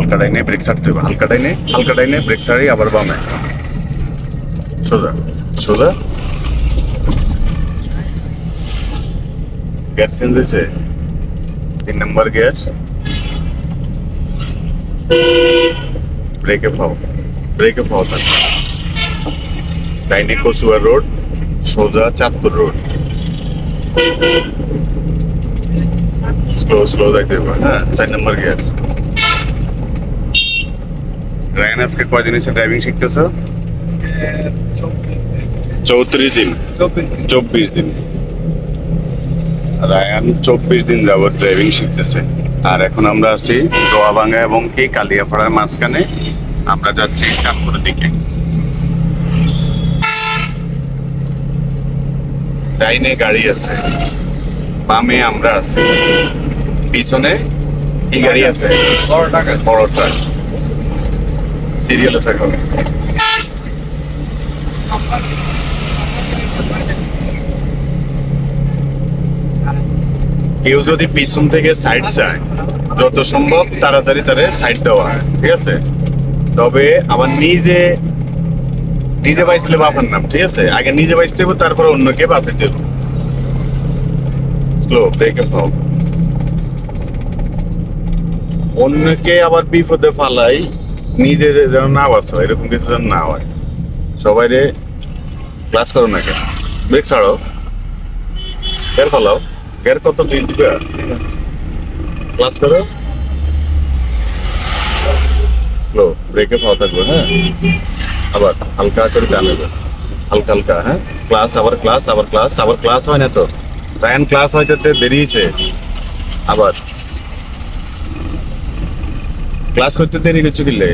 হালকা ডাইনে ব্রেক ছাড়তে হবে, হালকা ডাইনে ব্রেক ছাড়ি, আবার বামে, সোজা সোজা। গিয়ার চেঞ্জ হয়েছে, 3 নম্বর গিয়ার। ব্রেকে পাও থাকে। ডাইনে কচুয়া রোড, সোজা চাঁদপুর রোড। স্লো যাইতে হবে, হ্যাঁ। 4 নম্বর গিয়ার। রায়ান আজকে কয়দিন এসে ড্রাইভিং শিখতেছো? 34 দিন, 24 দিন। রায়ান 24 দিন যাবত ড্রাইভিং শিখতেছে। আর এখন আমরা আছি দোয়াবাঙ্গা এবং কি কালিয়াপাড়ার মাঝখানে। আমরা যাচ্ছি চাঁদপুরের দিকে। ডাইনে গাড়ি আছে, বামে আমরা আছি, পিছনে কি গাড়ি আছে? বড় ট্রাক। সিরিয়ালে থাকো। কেউ যদি পিছন থেকে সাইড চায়, যত সম্ভব তাড়াতাড়ি তারে সাইড দেওয়া হয়, ঠিক আছে? তবে আবার নিজে বাইসলে বাপার নাম, ঠিক আছে? আগে নিজে বাইসতে হবে, তারপরে অন্যকে বাঁচাইতে হবে। স্লো ব্রেকে পাও। অন্যকে আবার বিপদে ফালাই, নিজে যেন না বাঁচো, এরকম কিছু যেন না হয়। সবাই রে ক্লাস করো না, কেন ব্রেক ছাড়ো, গিয়ার ফালাও। গিয়ার কত দিন দিবে, ক্লাস করো। স্লো ব্রেকে পাওয়া থাকবে, হ্যাঁ। আবার হালকা করে টানবে, হালকা, হ্যাঁ। ক্লাস আবার ক্লাস হয় না তো। রায়ান ক্লাস হয়তো দেরিয়েছে, আবার ক্লাস করতে দেরি করছে কিনলে।